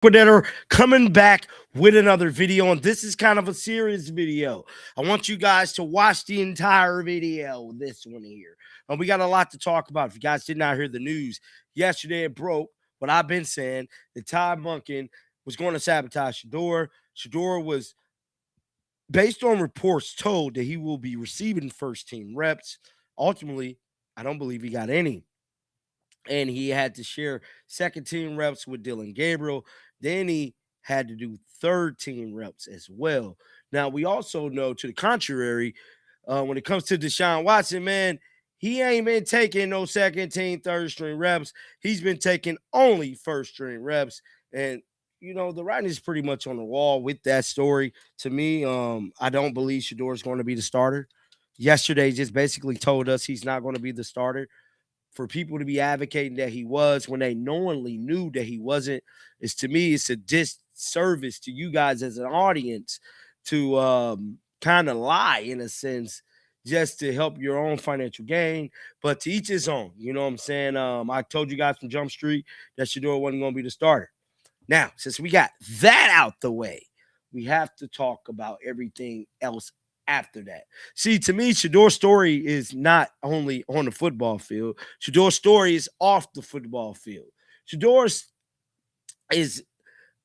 that are coming back with another video, and this is kind of a serious video. I want you guys to watch the entire video. This one here, and we got a lot to talk about. If you guys did not hear the news yesterday, it broke what I've been saying that Todd Monken was going to sabotage Shedeur. Shedeur was, based on reports, told that he will be receiving first team reps. Ultimately, I don't believe he got any, and he had to share second team reps with Dylan Gabriel. Then he had to do third team reps as well. Now, we also know, to the contrary, when it comes to Deshaun Watson, man, he ain't been taking no second team, third string reps. He's been taking only first string reps. And, the writing is pretty much on the wall with that story. To me, I don't believe Shedeur is going to be the starter. Yesterday just basically told us he's not going to be the starter. For people to be advocating that he was when they knowingly knew that he wasn't, is, to me, it's a disservice to you guys as an audience to kind of lie in a sense, just to help your own financial gain. But to each his own. You know what I'm saying? I told you guys from Jump Street that Shedeur wasn't going to be the starter. Now, since we got that out the way, we have to talk about everything else after that. See, to me, Shedeur's story is not only on the football field. Shedeur's story is off the football field. Shedeur is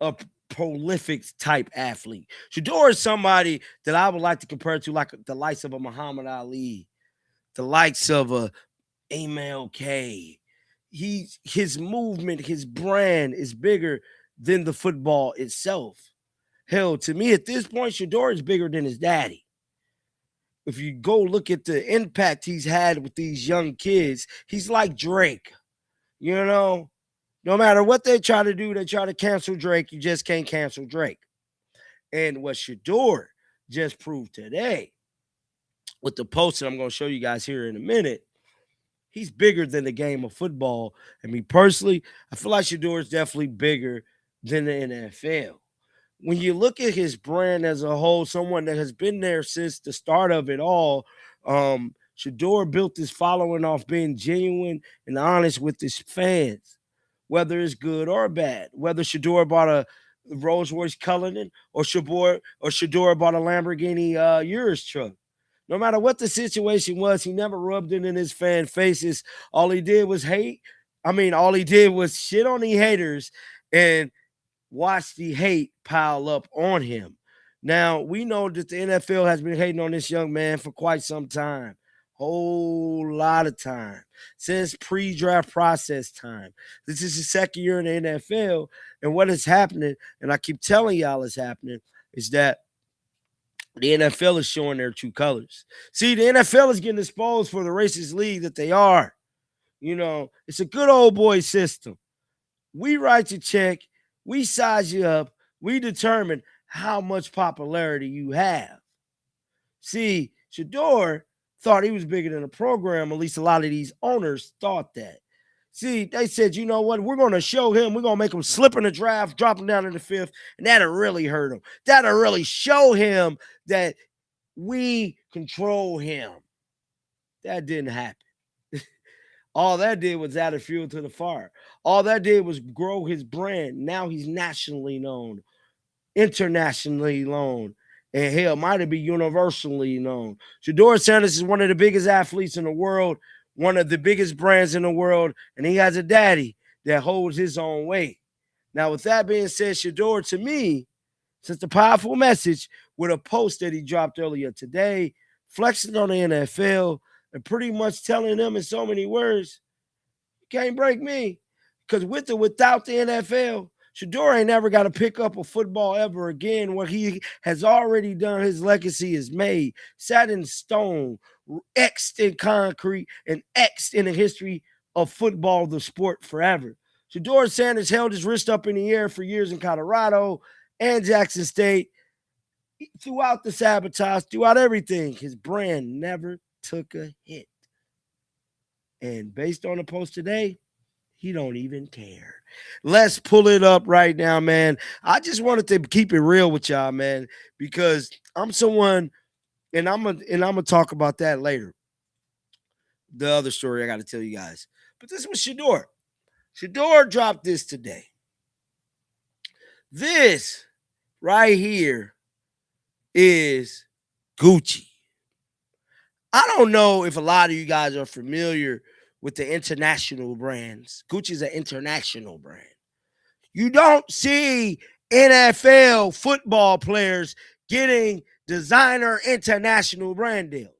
a prolific type athlete. Shedeur is somebody that I would like to compare to like the likes of a Muhammad Ali, the likes of a MLK. His movement, his brand is bigger than the football itself. Hell, to me at this point, Shedeur is bigger than his daddy. If you go look at the impact he's had with these young kids, he's like Drake. No matter what they try to do, they try to cancel Drake. You just can't cancel Drake. And what Shedeur just proved today with the post that I'm going to show you guys here in a minute, he's bigger than the game of football. And me personally, I feel like Shedeur is definitely bigger than the NFL. When you look at his brand as a whole, someone that has been there since the start of it all, Shedeur built his following off being genuine and honest with his fans, whether it's good or bad. Whether Shedeur bought a Rolls Royce Cullinan or Shedeur bought a Lamborghini Urus truck. No matter what the situation was, he never rubbed it in his fan faces. All he did was hate. All he did was shit on the haters and watch the hate pile up on him. Now, we know that the NFL has been hating on this young man for quite some time. Whole lot of time. Since pre-draft process time. This is his second year in the NFL. And what is happening, and I keep telling y'all is happening, is that the NFL is showing their true colors. See, the NFL is getting exposed for the racist league that they are. It's a good old boy system. We write your check, we size you up, we determine how much popularity you have. See, Shedeur thought he was bigger than the program. At least a lot of these owners thought that. See, they said, you know what? We're going to show him. We're going to make him slip in the draft, drop him down in the fifth, and that'll really hurt him. That'll really show him that we control him. That didn't happen. All that did was add a fuel to the fire. All that did was grow his brand. Now he's nationally known, internationally known, and hell, might it be universally known. Shedeur Sanders is one of the biggest athletes in the world, one of the biggest brands in the world, and he has a daddy that holds his own weight. Now, with that being said, Shedeur, to me, sent a powerful message with a post that he dropped earlier today, flexing on the NFL and pretty much telling them in so many words, you can't break me. Because with or without the NFL, Shedeur ain't never got to pick up a football ever again. What he has already done, his legacy is made, sat in stone, X'd in concrete, and X'd in the history of football, the sport, forever. Shedeur Sanders held his wrist up in the air for years in Colorado and Jackson State. Throughout the sabotage, throughout everything, his brand never took a hit. And based on the post today, he don't even care. Let's pull it up right now, man. I just wanted to keep it real with y'all, man, because I'm someone, and I'm gonna talk about that later. The other story I got to tell you guys, but this was Shedeur. Shedeur dropped this today. This right here is Gucci. I don't know if a lot of you guys are familiar with the international brands. Gucci is an international brand. You don't see NFL football players getting designer international brand deals.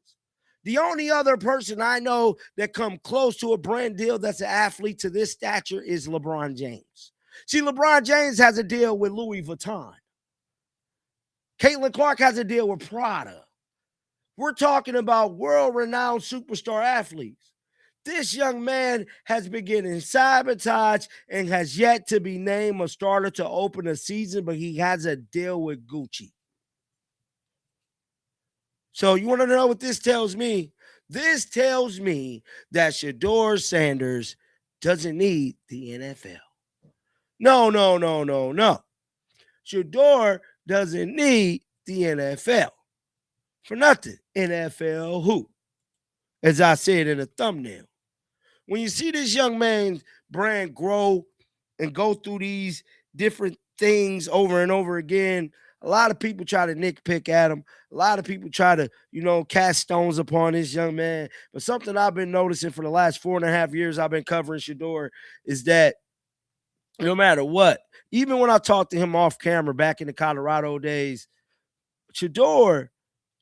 The only other person I know that come close to a brand deal that's an athlete to this stature is LeBron James. See, LeBron James has a deal with Louis Vuitton. Caitlin Clark has a deal with Prada. We're talking about world-renowned superstar athletes. This young man has been getting sabotaged and has yet to be named a starter to open a season, but he has a deal with Gucci. So you want to know what this tells me? This tells me that Shedeur Sanders doesn't need the NFL. No. Shedeur doesn't need the NFL. For nothing. NFL who? As I said in the thumbnail. When you see this young man's brand grow and go through these different things over and over again, a lot of people try to nitpick at him. A lot of people try to, cast stones upon this young man. But something I've been noticing for the last 4.5 years I've been covering Shedeur is that no matter what, even when I talked to him off camera back in the Colorado days, Shedeur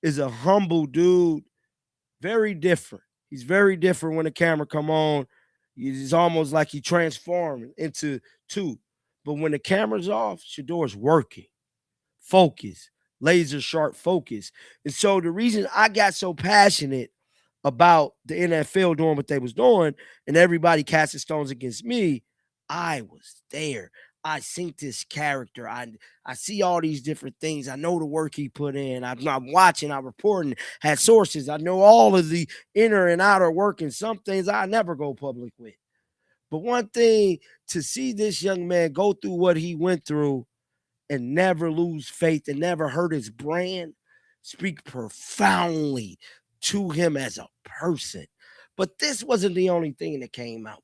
is a humble dude, very different. He's very different when the camera come on. It's almost like he transformed into two. But when the camera's off, Shedeur's working, focus, laser sharp focus. And so the reason I got so passionate about the NFL doing what they was doing and everybody casting stones against me, I was there. I seen this character. I see all these different things. I know the work he put in. I'm watching, I'm reporting, had sources. I know all of the inner and outer work, and some things I never go public with. But one thing, to see this young man go through what he went through and never lose faith and never hurt his brand, speak profoundly to him as a person. But this wasn't the only thing that came out.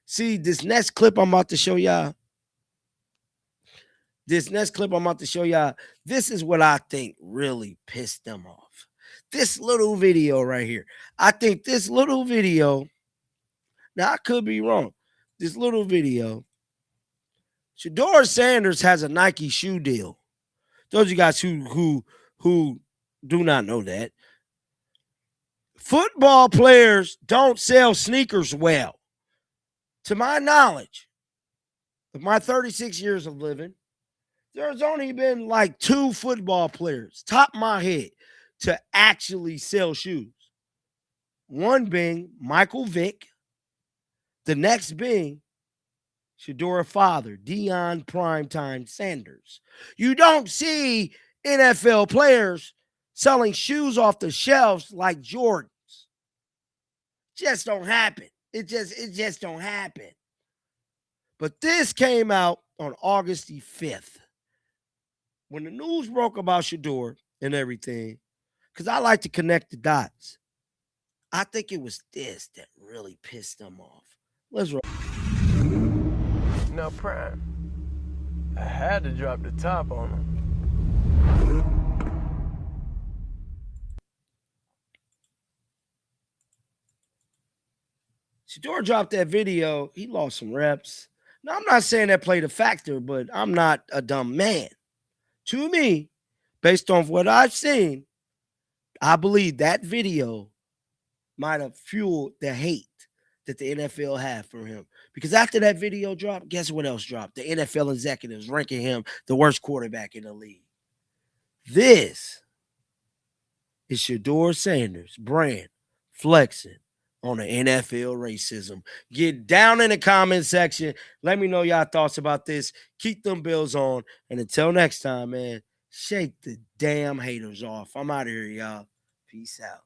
See, this next clip I'm about to show y'all, this is what I think really pissed them off. This little video right here. I think this little video, now I could be wrong. This little video, Shedeur Sanders has a Nike shoe deal. Those of you guys who do not know that. Football players don't sell sneakers well. To my knowledge, of my 36 years of living, there's only been like 2 football players, top of my head, to actually sell shoes. One being Michael Vick. The next being Shedeur father, Deion Primetime Sanders. You don't see NFL players selling shoes off the shelves like Jordans. Just don't happen. It just don't happen. But this came out on August the 5th. When the news broke about Shedeur and everything, because I like to connect the dots, I think it was this that really pissed them off. Let's roll. Now, Prime, I had to drop the top on him. Shedeur dropped that video. He lost some reps. Now, I'm not saying that played a factor, but I'm not a dumb man. To me, based on what I've seen, I believe that video might have fueled the hate that the NFL had for him. Because after that video dropped, guess what else dropped? The NFL executives ranking him the worst quarterback in the league. This is Shedeur Sanders' brand flexing on the NFL racism. Get down in the comment section. Let me know y'all thoughts about this. Keep them bills on. And until next time, man, shake the damn haters off. I'm out of here, y'all. Peace out.